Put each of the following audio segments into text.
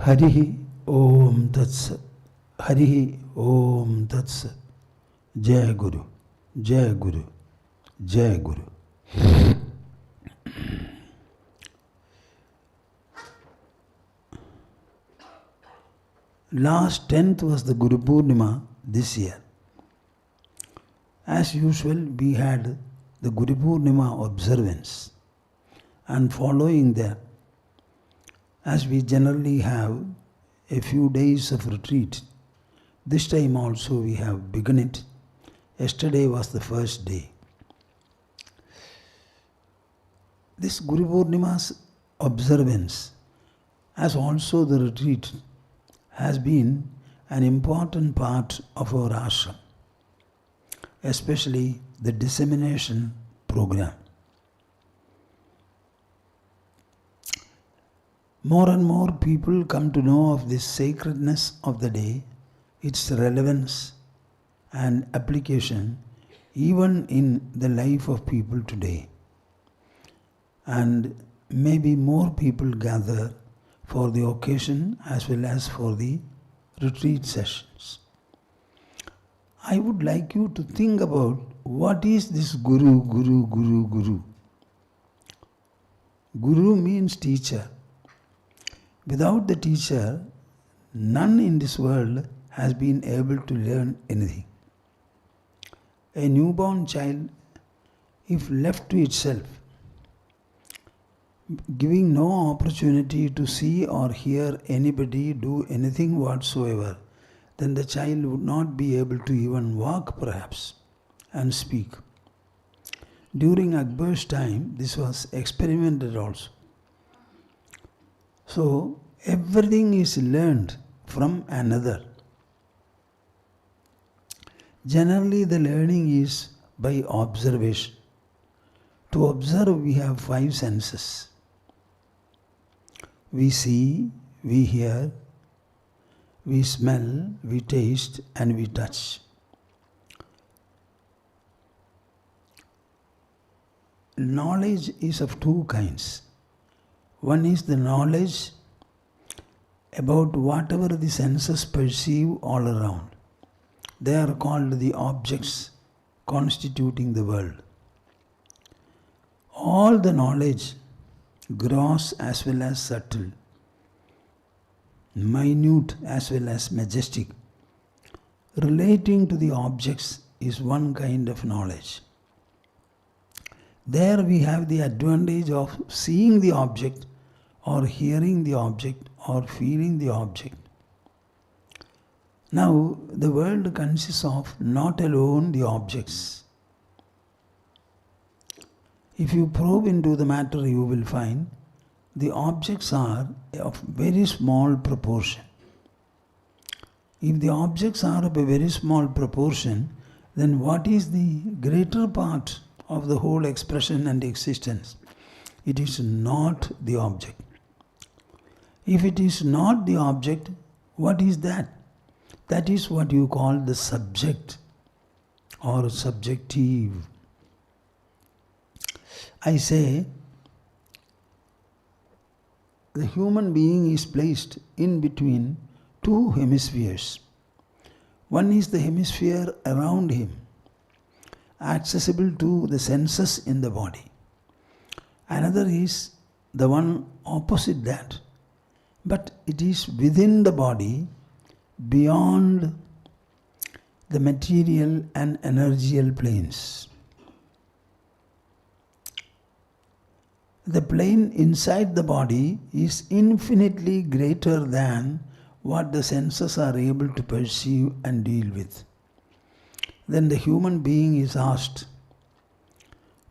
Harihi Om Tatsat. Harihi Om Tatsat. Jai Guru, Jai Guru, Jai Guru. Last 10th was the Gurupoornima this year. As usual, we had the Gurupoornima observance, and following that, as we generally have a few days of retreat, this time also we have begun it. Yesterday was the first day. This Gurupoornima's observance, as also the retreat, has been an important part of our ashram, especially the dissemination program. More and more people come to know of this sacredness of the day, its relevance and application even in the life of people today. And maybe more people gather for the occasion as well as for the retreat sessions. I would like you to think about what is this Guru, Guru, Guru, Guru. Guru means teacher. Without the teacher, none in this world has been able to learn anything. A newborn child, if left to itself, giving no opportunity to see or hear anybody do anything whatsoever, then the child would not be able to even walk perhaps and speak. During Akbar's time, this was experimented also. So, everything is learned from another. Generally, the learning is by observation. To observe, we have 5 senses. We see, we hear, we smell, we taste, and we touch. Knowledge is of 2 kinds. One is the knowledge about whatever the senses perceive all around. They are called the objects constituting the world. All the knowledge, gross as well as subtle, minute as well as majestic, relating to the objects is one kind of knowledge. There we have the advantage of seeing the object or hearing the object or feeling the object. Now, the world consists of not alone the objects. If you probe into the matter, you will find the objects are of very small proportion. If the objects are of a very small proportion, then what is the greater part of the whole expression and existence? It is not the object. If it is not the object, what is that? That is what you call the subject or subjective. I say, the human being is placed in between 2 hemispheres. One is the hemisphere around him, accessible to the senses in the body. Another is the one opposite that, but it is within the body, beyond the material and energial planes. The plane inside the body is infinitely greater than what the senses are able to perceive and deal with. Then the human being is asked,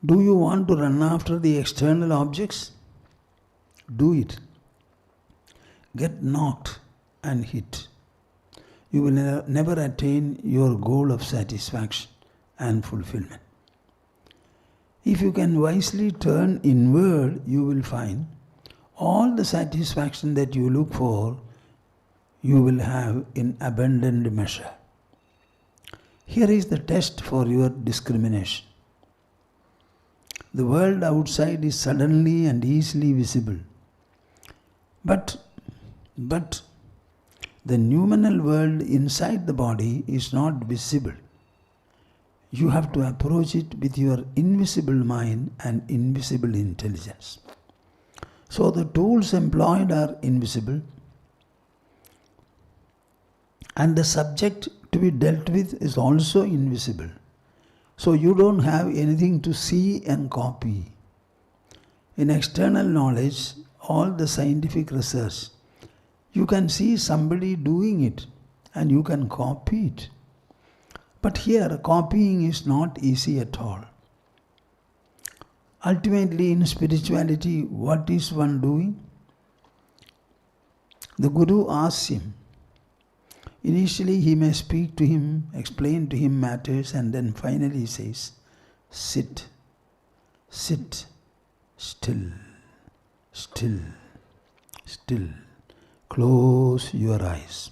do you want to run after the external objects? Do it. Get knocked and hit. You will never attain your goal of satisfaction and fulfillment. If you can wisely turn inward, you will find all the satisfaction that you look for, you will have in abundant measure. Here is the test for your discrimination. The world outside is suddenly and easily visible. But The noumenal world inside the body is not visible. You have to approach it with your invisible mind and invisible intelligence. So the tools employed are invisible, and the subject to be dealt with is also invisible. So you don't have anything to see and copy. In external knowledge, all the scientific research, you can see somebody doing it and you can copy it. But here, copying is not easy at all. Ultimately, in spirituality, what is one doing? The Guru asks him. Initially, he may speak to him, explain to him matters, and then finally he says, sit, sit, still, still, still. Close your eyes.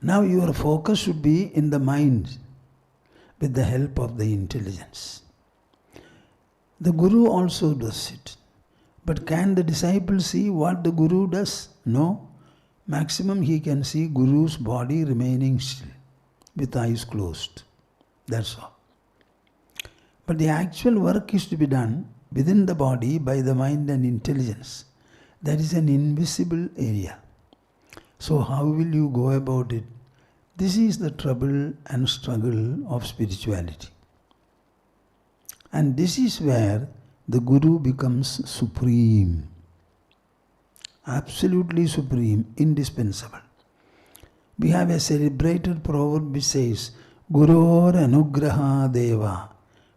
Now your focus should be in the mind with the help of the intelligence. The Guru also does it. But can the disciple see what the Guru does? No. Maximum he can see Guru's body remaining still with eyes closed. That's all. But the actual work is to be done within the body by the mind and intelligence. That is an invisible area. So how will you go about it? This is the trouble and struggle of spirituality. And this is where the Guru becomes supreme, absolutely supreme, indispensable. We have a celebrated proverb which says, Guror anugraha deva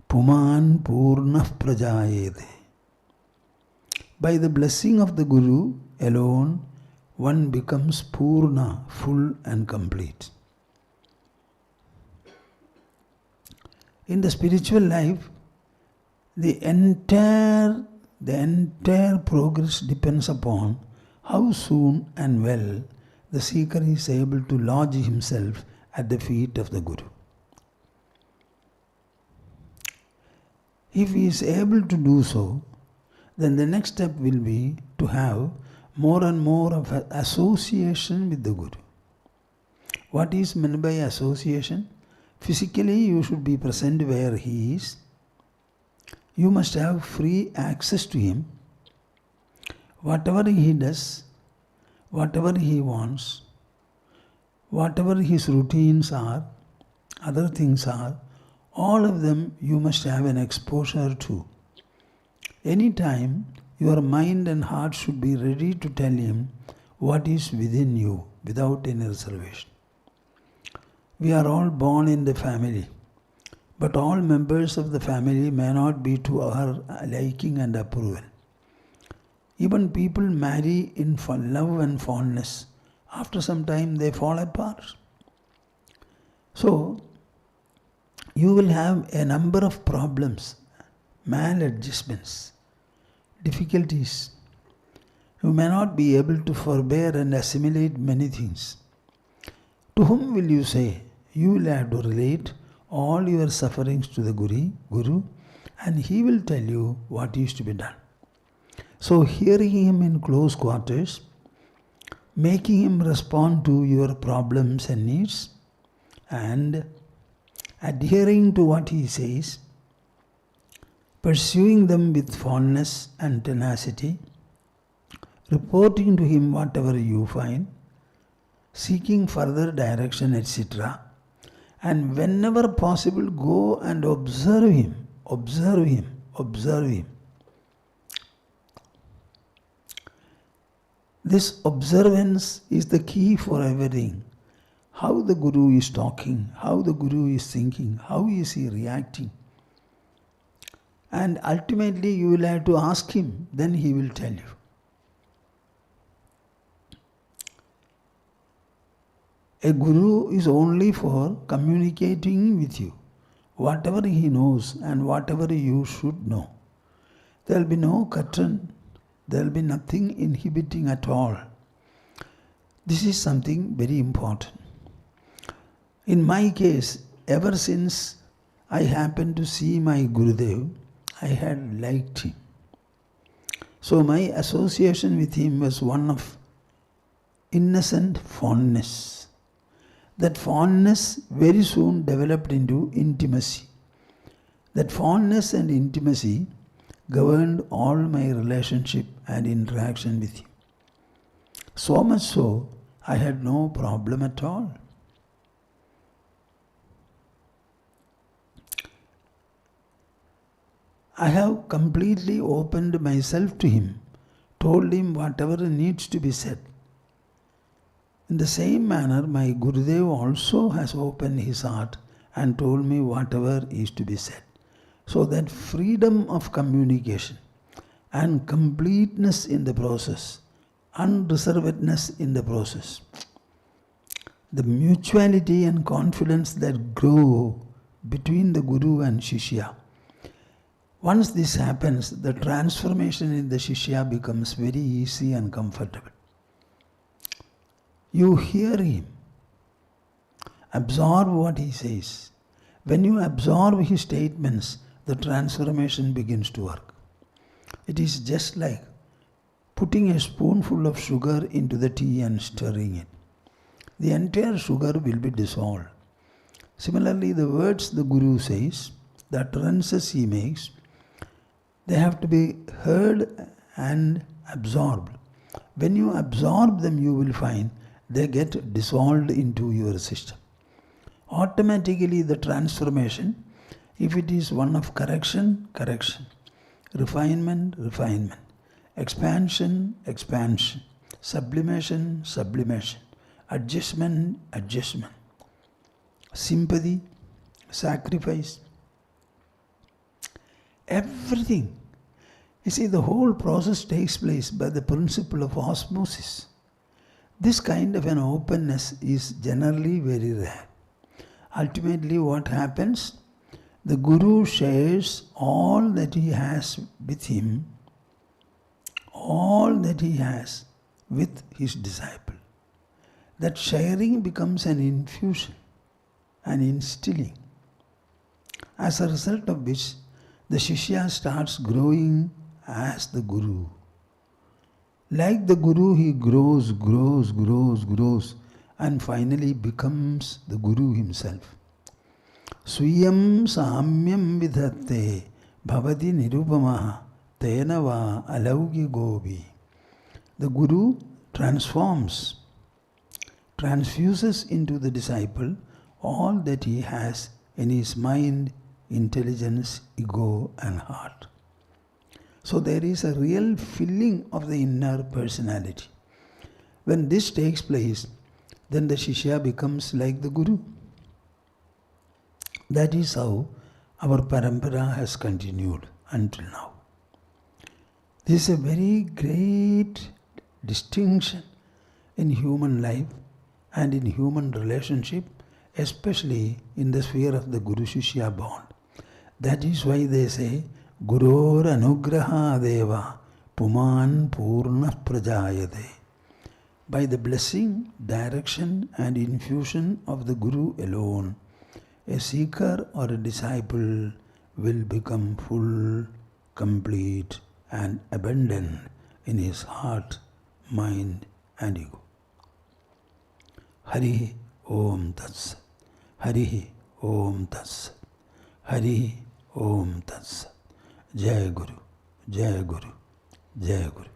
puman purnah prajayete. By the blessing of the Guru alone, one becomes purna, full and complete. In the spiritual life, the entire progress depends upon how soon and well the seeker is able to lodge himself at the feet of the Guru. If he is able to do so, then the next step will be to have more and more of an association with the Guru. What is meant by association? Physically, you should be present where he is. You must have free access to him. Whatever he does, whatever he wants, whatever his routines are, other things are, all of them you must have an exposure to. Anytime, your mind and heart should be ready to tell him what is within you without any reservation. We are all born in the family. But all members of the family may not be to our liking and approval. Even people marry in love and fondness. After some time they fall apart. So, you will have a number of problems, maladjustments, difficulties. You may not be able to forbear and assimilate many things. To whom will you say? You will have to relate all your sufferings to the Guru, and he will tell you what is to be done. So hearing him in close quarters, making him respond to your problems and needs, and adhering to what he says, pursuing them with fondness and tenacity, reporting to him whatever you find, seeking further direction, etc., and whenever possible, go and observe him, observe him, observe him. This observance is the key for everything. How the Guru is talking, how the Guru is thinking, how is he reacting. And ultimately you will have to ask him, then he will tell you. A Guru is only for communicating with you, whatever he knows and whatever you should know. There will be no curtain, there will be nothing inhibiting at all. This is something very important. In my case, ever since I happened to see my Gurudev, I had liked him. So my association with him was one of innocent fondness. That fondness very soon developed into intimacy. That fondness and intimacy governed all my relationship and interaction with him. So much so, I had no problem at all. I have completely opened myself to him, told him whatever needs to be said. In the same manner, my Gurudev also has opened his heart and told me whatever is to be said. So that freedom of communication and completeness in the process, unreservedness in the process, the mutuality and confidence that grow between the Guru and Shishya. Once this happens, the transformation in the Shishya becomes very easy and comfortable. You hear him, absorb what he says. When you absorb his statements, the transformation begins to work. It is just like putting a spoonful of sugar into the tea and stirring it. The entire sugar will be dissolved. Similarly, the words the Guru says, the utterances he makes, they have to be heard and absorbed. When you absorb them, you will find they get dissolved into your system. Automatically the transformation, if it is one of correction, correction, refinement, refinement, expansion, expansion, sublimation, sublimation, adjustment, adjustment, sympathy, sacrifice, everything. You see, the whole process takes place by the principle of osmosis. This kind of an openness is generally very rare. Ultimately, what happens? The Guru shares all that he has with him, all that he has with his disciple. That sharing becomes an infusion, an instilling, as a result of which the Shishya starts growing as the Guru. Like the Guru, he grows, grows, grows, grows, and finally becomes the Guru himself. Swiyam samyam vidhatte bhavati nirupamaha tena va alauki gobi. The Guru transforms, transfuses into the disciple all that he has in his mind, intelligence, ego and heart. So there is a real filling of the inner personality. When this takes place, then the Shishya becomes like the Guru. That is how our parampara has continued until now. This is a very great distinction in human life and in human relationship, especially in the sphere of the Guru-Shishya bond. That is why they say, Guror anugraha deva puman purna prajayate. By the blessing, direction and infusion of the Guru alone, a seeker or a disciple will become full, complete and abundant in his heart, mind and ego. Hari Om Tats. Hari Om Tats. Hari Om Tats. Jai Guru, Jai Guru, Jai Guru.